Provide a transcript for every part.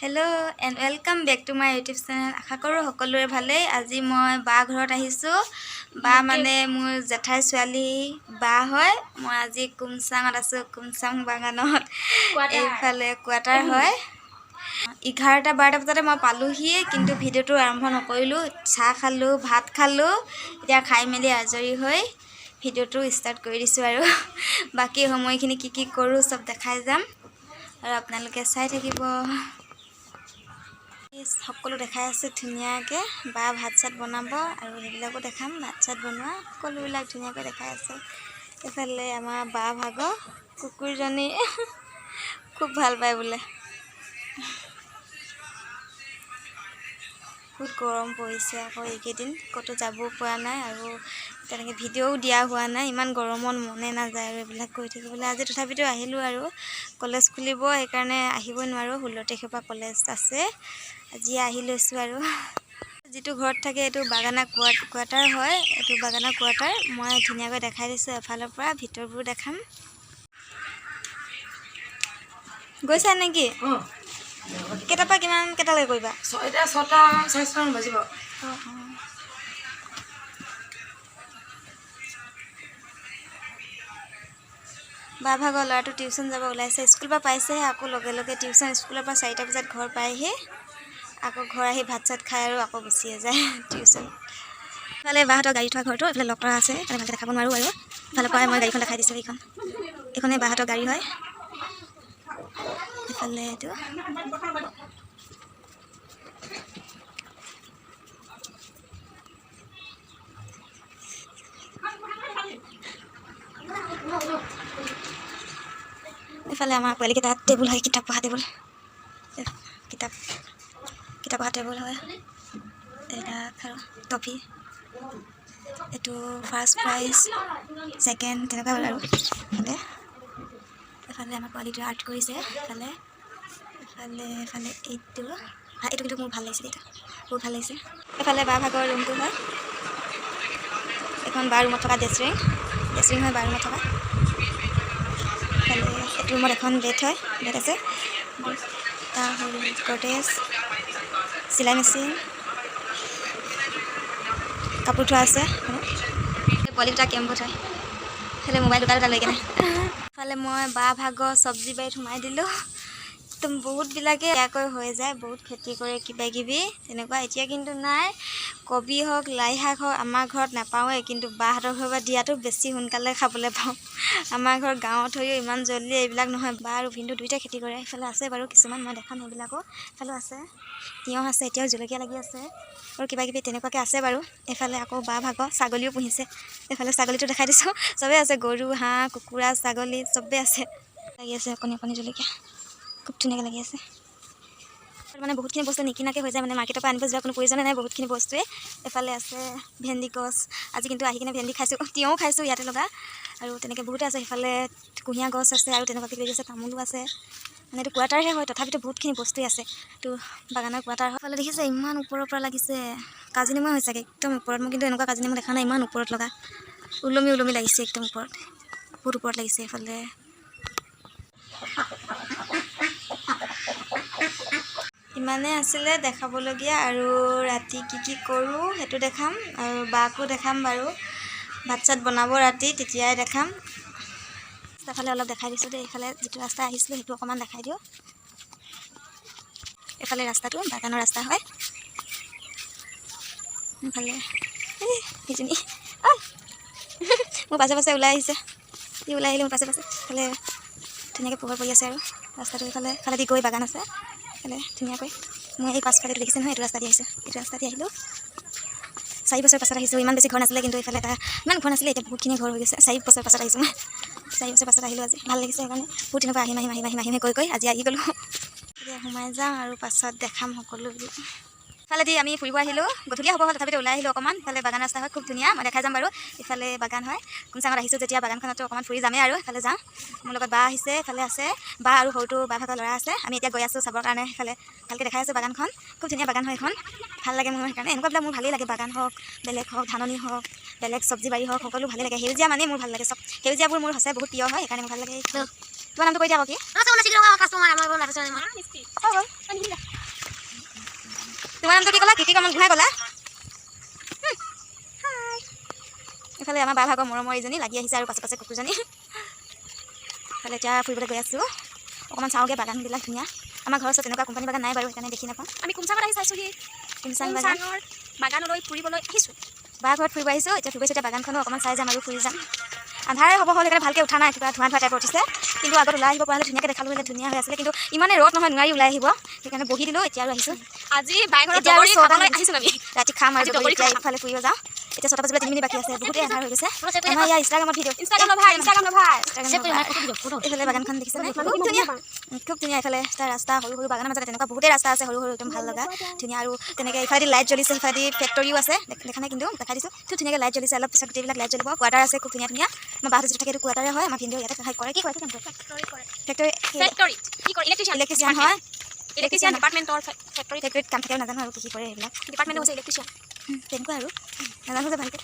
Hello' and welcome back to my YouTube channel. আশা কৰোঁ সকলোৰে ভালেই। আজি মই বা ঘৰত আহিছোঁ। বা মানে মোৰ জেঠাই ছোৱালী বা হয়। মই আজি কুমচাঙত আছোঁ, কুমচাং বাগানত। এইফালে কোৱাৰ্টাৰ হয়। 11-12 বজাতে মই পালোহি, কিন্তু ভিডিঅ'টো আৰম্ভ নকৰিলোঁ। চাহ খালোঁ, ভাত খালোঁ। এতিয়া খাই মেলি আজৰি হৈ ভিডিঅ'টো ষ্টাৰ্ট কৰি দিছোঁ আৰু বাকী সময়খিনি কি কৰোঁ চব দেখাই যাম আৰু আপোনালোকে চাই থাকিব। সকলো দেখাই আছে ধুনীয়াকৈ। বা ভাত চাত বনাব আৰু সেইবিলাকো দেখাম। ভাত চাত বনোৱা সকলোবিলাক ধুনীয়াকৈ দেখাই আছে। এইফালে আমাৰ বা ভাগৰ কুকুৰজনী খুব ভাল পায় বোলে। বহুত গৰম পৰিছে আকৌ এইকেইদিন, ক'তো যাবও পৰা নাই আৰু তেনেকৈ ভিডিঅ'ও দিয়া হোৱা নাই। ইমান গৰমত মনে নাযায় আৰু এইবিলাক কৰি থাকিবলৈ। আজি তথাপিতো আহিলোঁ আৰু কলেজ খুলিব, সেইকাৰণে আহিবই নোৱাৰোঁ। 16 তাৰিখৰ পৰা কলেজ আছে। আজি আহি লৈছোঁ আৰু যিটো ঘৰত থাকে এইটো বাগানা কোৱাৰ্টাৰ হয়। এইটো বাগানা কোৱাৰ্টাৰ মই ধুনীয়াকৈ দেখাই দিছোঁ এফালৰ পৰা। ভিতৰবোৰ দেখাম। গৈছা নেকি? কেইটাৰ পৰা কেইটালৈকে কৰিবা? 6:45 বাজিব। বা ভাগৰ ল'ৰাটো টিউশ্যন যাব ওলাইছে। স্কুলৰ পৰা পাইছেহে, আকৌ লগে লগে টিউশ্যন। স্কুলৰ পৰা 4টা বজাত ঘৰ পায়হি। আকৌ ঘৰ আহি ভাত চাত খাই আৰু আকৌ গুচিয়ে যায় টিউশ্যন। ইফালে বাহঁতৰ গাড়ী থোৱা ঘৰটো, এইফালে লগ কৰা আছে। এইফালে ভালকৈ দেখাব নোৱাৰোঁ আৰু ইফালৰ পৰাই মই গাড়ীখন দেখাই দিছোঁ। এইখনেই বাহঁতৰ গাড়ী হয়। এইফালে এইটো এইফালে আমাৰ পোৱালিকেইটা টেবুল হয়, কিতাপ পঢ়া টেবুল। কিতাপ পঢ়া টেবুল হয়। এইবিলাক আৰু টপি। এইটো ফাৰ্ষ্ট প্ৰাইজ, ছেকেণ্ড তেনেকুৱা হ'ল আৰু এইফালে আমাৰ পোৱালিটোৱে আৰ্ট কৰিছে। এইফালে এইটো কিন্তু মোৰ ভাল লাগিছে। এইটো বহুত ভাল লাগিছে। এইফালে বা ভাগৰ ৰুমটো হয়। এখন বা ৰুমত থকা ড্ৰেছিং হয়। বা ৰুমত থকা এইফালে এইটো ৰুমত এখন বেড হয়, বেড আছে। এটা হ'ল গডৰেজ, চিলাই মেচিন, কাপোৰ থোৱা আছে। পোৱালি দুটা কেম্বত হয়। এইফালে মোবাইল দুটা লৈ কেনে এইফালে মই বা ভাগৰ চব্জি বাৰীত সোমাই দিলোঁ। একদম বহুতবিলাকে এয়াকৈ হৈ যায়, বহুত খেতি কৰে কিবা কিবি তেনেকুৱা। এতিয়া কিন্তু নাই। কবি হওক, লাই শাক হওক আমাৰ ঘৰত নাপাওঁৱেই, কিন্তু বাহঁতৰ ঘৰৰ পৰা দিয়াটো বেছি সোনকালে খাবলৈ পাওঁ। আমাৰ ঘৰ গাঁৱত হৈও ইমান জল্দি এইবিলাক নহয়। বা আৰু ভিনদেউ দুইটাই খেতি কৰে। এইফালে আছে বাৰু কিছুমান, মই দেখাম সেইবিলাকো। এইফালেও আছে, তিয়ঁহ আছে, এতিয়াও জলকীয়া লাগি আছে আৰু কিবা কিবি তেনেকুৱাকৈ আছে বাৰু। এইফালে আকৌ বা ভাগৰ ছাগলীও পুহিছে। এইফালে ছাগলীটো দেখাই দিছোঁ। চবেই আছে, গৰু, হাঁহ, কুকুৰা, ছাগলী চবেই আছে। লাগি আছে অকণি জলকীয়া, খুব ধুনীয়াকৈ লাগি আছে। মানে বহুতখিনি বস্তু নিকিনাকৈ হৈ যায়, মানে মাৰ্কেটৰ পৰা আনিব যোৱাৰ কোনো প্ৰয়োজনে নাই বহুতখিনি বস্তুৱে। এইফালে আছে ভেন্দি গছ। আজি কিন্তু আহি কিনে ভেন্দি খাইছোঁ, তিয়ঁহ খাইছোঁ ইয়াতে লগা আৰু তেনেকৈ বহুতে আছে। সেইফালে কুঁহিয়াৰ গছ আছে আৰু তেনেকুৱাকৈ কিবা আছে, তামোলো আছে। মানে এইটো কোৱাৰ্টাৰহে হয়, তথাপিতো বহুতখিনি বস্তুৱে আছে। এইটো বাগানৰ কোৱাৰ্টাৰ হয়। এইফালে দেখিছে ইমান ওপৰৰ পৰা লাগিছে, কাজি নেমু হৈ চাগে একদম ওপৰত। মই কিন্তু এনেকুৱা কাজি নেমু দেখা নাই ইমান ওপৰত লগা। ওলমি লাগিছে একদম ওপৰত, বহুত ওপৰত লাগিছে। এইফালে ইমানেই আছিলে দেখাবলগীয়া, আৰু ৰাতি কি কৰোঁ সেইটো দেখাম আৰু বাকো দেখাম বাৰু। ভাত চাত বনাব ৰাতি, তেতিয়াই দেখাম। এইফালে অলপ দেখাই দিছোঁ দেই। এইফালে যিটো ৰাস্তা আহিছিলোঁ সেইটো অকণমান দেখাই দিওঁ। এইফালে ৰাস্তাটো বাগানৰ ৰাস্তা হয়। এইফালে সেইজনী মোৰ পাছে ওলাই আহিছে। সি ওলাই আহিলে মোৰ পাছে এইফালে ধুনীয়াকৈ পোহৰ পৰি আছে আৰু ৰাস্তাটো। এইফালেদি গৈ বাগান আছে। এইফালে ধুনীয়াকৈ মই এই পাছফালেটো দেখিছে নহয়, এইটো ৰাস্তা দি আহিছোঁ। এইটো ৰাস্তা দি আহিলোঁ। 4 বছৰ পাছত আহিছোঁ। ইমান বেছি ঘৰ নাছিলে, কিন্তু এইফালে এটা ইমান ঘৰ নাছিলে, এতিয়া বহুতখিনি ঘৰ হৈ গৈছে। 4 বছৰ পাছত আহিছোঁ মই। 4 বছৰ পাছত আহিলোঁ আজি, ভাল লাগিছে সেইকাৰণে। বহুত দিনৰ পৰা আহিম কৈ আজি আহি গ'লোঁ। এতিয়া সোমাই যাওঁ আৰু পাছত দেখাম সকলোবোৰ। ইফালেদি আমি ফুৰিব আহিলোঁ, গধূলি হ'ব হ'ল, তথাপিতো ওলাই আহিলোঁ অকণমান। ইফালে বাগান ৰাস্তা হয়, খুব ধুনীয়া। মই দেখাই যাম বাৰু। ইফালে বাগান হয়, কুমচাঙত আহিছোঁ যেতিয়া বাগানখনতো অকণমান ফুৰি যামেই আৰু। ইফালে যাওঁ, মোৰ লগত বা আহিছে। ইফালে আছে বা আৰু সৰুটো বা ভাগৰ ল'ৰা আছে। আমি এতিয়া গৈ আছোঁ চাবৰ কাৰণে। ইফালে ভালকৈ দেখাই আছোঁ বাগানখন, খুব ধুনীয়া বাগান হয় এখন। ভাল লাগে মোৰ সেইকাৰণে। এনেকুৱাবিলাক মোৰ ভালেই লাগে, বাগান হওক, বেলেগ হওক, ধাননি হওক, বেলেগ চব্জি বাৰী হওক, সকলো ভালেই লাগে। সেউজীয়া মানেই মোৰ ভাল লাগে। চব সেউজীয়াবোৰ মোৰ সঁচাই বহুত প্ৰিয় হয়, সেইকাৰণে মোৰ ভাল লাগে। তোমাৰ নামটো কৈ দিয়া আকৌ কি? তোমাৰ নামটো কি ক'লা? কি কমল গোহাঁই ক'লা? ইফালে আমাৰ বা ভাগৰ মৰমৰ এইজনী লাগি আহিছে আৰু পাছে পাছে কুকুৰজনী। ইফালে এতিয়া ফুৰিবলৈ গৈ আছোঁ। অকণমান চাওঁগৈ বাগানবিলাক ধুনীয়া। আমাৰ ঘৰৰ ওচৰত তেনেকুৱা কোম্পানী বাগান নাই বাৰু, সেইকাৰণে দেখি নাপাওঁ। আমি কুমচাঙত আহি চাইছোঁহি। কুমচাঙৰ বাগানলৈ ফুৰিবলৈ আহিছোঁ। বা ঘৰত ফুৰিব আহিছোঁ। এতিয়া ফুৰিব এতিয়া বাগানখনো অকণমান চাই যাম আৰু ফুৰি যাম। আন্ধাৰে হ'ব হ'ল সেইকাৰণে ভালকৈ উঠা নাই, কিবা ধোঁৱা টাইপৰ উঠিছে। কিন্তু আগত ওলাই আহিব পৰা হ'লে ধুনীয়াকৈ দেখালোঁ হ'লে ধুনীয়া হৈ আছিলে। কিন্তু ইমানে ৰ'দ নহয়, নোৱাৰি ওলাই আহিব। সেইকাৰণে বহি দিলোঁ। এতিয়া আৰু আহিছোঁ। আজি বাইঘৰত এতিয়া আৰু খাবলৈ আহিছোঁ আমি। ৰাতি খাম আৰু আজি এতিয়া ইফালে ফুৰিব যাওঁ। এতিয়া 6টা বাজিবলৈ 3 মিনিট বাকী আছে। বহুতেই আন্ধাৰ হৈ গৈছে। আমাৰ ইয়াৰ ইনষ্টাগ্ৰামত ভিডিঅ'। Instagram lover. এইফালে বাগানখন দেখিছে নে? খুব ধুনীয়া, খুব ধুনীয়া। এইফালে এটা ৰাস্তা, সৰু সৰু বাগানৰ মাজতে তেনেকুৱা বহুতেই ৰাস্তা আছে, সৰু সৰু একদম ভাল লগা ধুনীয়া। আৰু তেনেকৈ ইফালেদি লাইট জ্বলিছে, সিফালেদি ফেক্টৰীও আছে। দেখা নাই কিন্তু দেখাই দিছোঁ। খুব ধুনীয়াকৈ লাইট জ্বলিছে। অলপ পিছত গোটেইবিলাক লাইট জ্বলিব। কোৱাৰ্টাৰ আছে খুব ধুনীয়া ধুনীয়া। আমাৰ বাহঁত যিটো থাকে সেইটো কোৱাৰ্টাৰে হয়। আমাৰ ভিনদেউ ইয়াতে সহায় কৰে। কি কৰে? ফেক্টৰী কি কৰে? ইলেক্ট্ৰিচিয়ান হয়। ইলেক্ট্ৰিচিয়ান ডিপাৰ্টমেণ্টৰ ফেক্টৰীত কাম থাকে, নাজানো আৰু কি কৰে সেইবিলাক। ডিপাৰ্টমেণ্ট হৈছে ইলেক্ট্ৰিচিয়ান। তেনেকুৱা আৰু নাজানো যে ভালকৈ।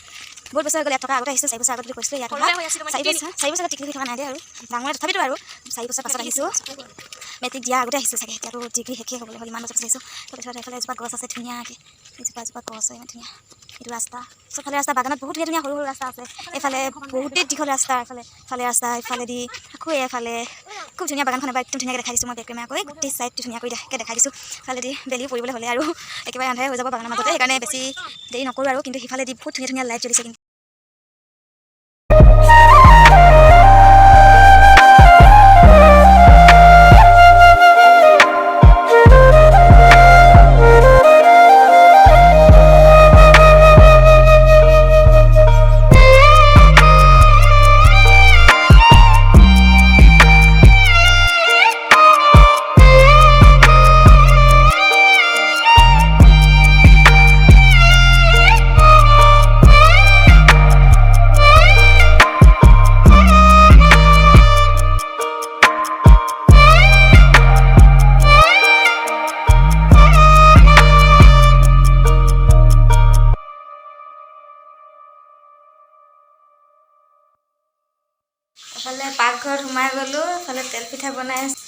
বহুত বছৰ হৈ গ'ল ইয়াত থকা। আগতে আহিছোঁ 4 বছৰ আগত বুলি কৈছিলোঁ। ইয়াত সৰুৱে হৈ আছিলোঁ মই 4 বছৰ টিকলি থকা নাই দে আৰু ডাঙৰে তথাপিতো আৰু 4 বছৰ পাছত আহিছোঁ। মেট্ৰিক দিয়া আগতে আহিছোঁ চাগে। এতিয়াতো ডিগ্ৰী শেষেই হ'বলৈ হ'ল, ইমান বছৰ পাছত আহিছোঁ। তাৰপিছত এইফালে এজোপা গছ আছে ধুনীয়াকৈ। এজোপা গছ হয় ইমান ধুনীয়া। এইটো ৰাস্তা, চবফালে ৰাস্তা। বাগানত বহুত ধুনীয়া ধুনীয়া সৰু সৰু ৰাস্তা আছে। এইফালে বহুতেই দীঘল ৰাস্তা। ইফালে ৰাস্তা, ইফালেদি আকৌ এইফালে খুব ধুনীয়া। বাগানখন এবাৰ একদম ধুনীয়াকৈ দেখাই দিছোঁ মই বেককেমেৰাকৈ। গোটেই চাইডটো ধুনীয়াকৈ দেখাই দিছোঁ। ইফালেদি বেলিও পৰিবলৈ হ'লে আৰু একেবাৰে আন্ধাৰে হৈ যাব বাগানৰ মাজতে। সেইকাৰণে বেছি দেৰি নকৰোঁ আৰু। কিন্তু সিফালেদি বহুত ধুনীয়া ধুনীয়া লাইট জ্বলিছে কিন্তু। এফালে পাকঘৰত সোমাই গ'লোঁ। এফালে তেল পিঠা বনাই আছে।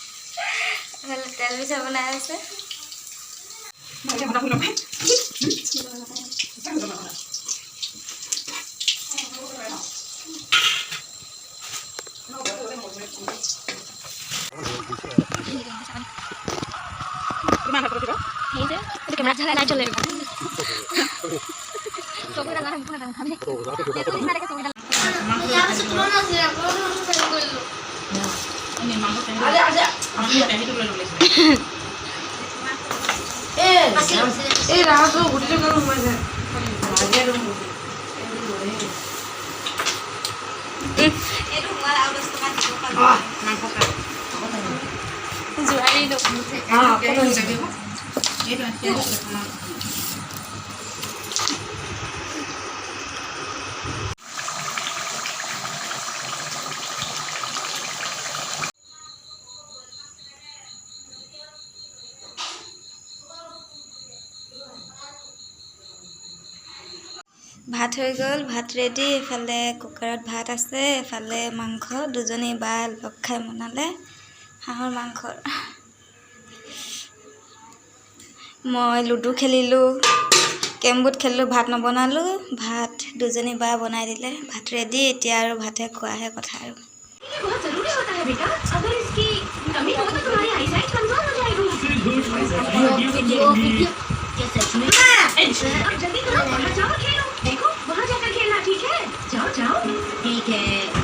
এই ৰাসটো গুটিটো কিয় সোমাই যায়? ভাত হৈ গ'ল, ভাত ৰেডি। এফালে কুকাৰত ভাত আছে, এফালে মাংস। দুজনী বা লগ খাই বনালে হাঁহৰ মাংস। মই লুডু খেলিলোঁ, কেমবোৰ্ড খেলিলোঁ, ভাত নবনালোঁ। ভাত দুজনী বা বনাই দিলে। ভাত ৰেডি। এতিয়া আৰু ভাতে খোৱাহে কথা আৰু। जल्दी करो, बाहर जाओ, खेलो, देखो बाहर जाकर खेलना, ठीक है? जाओ जाओ, ठीक है।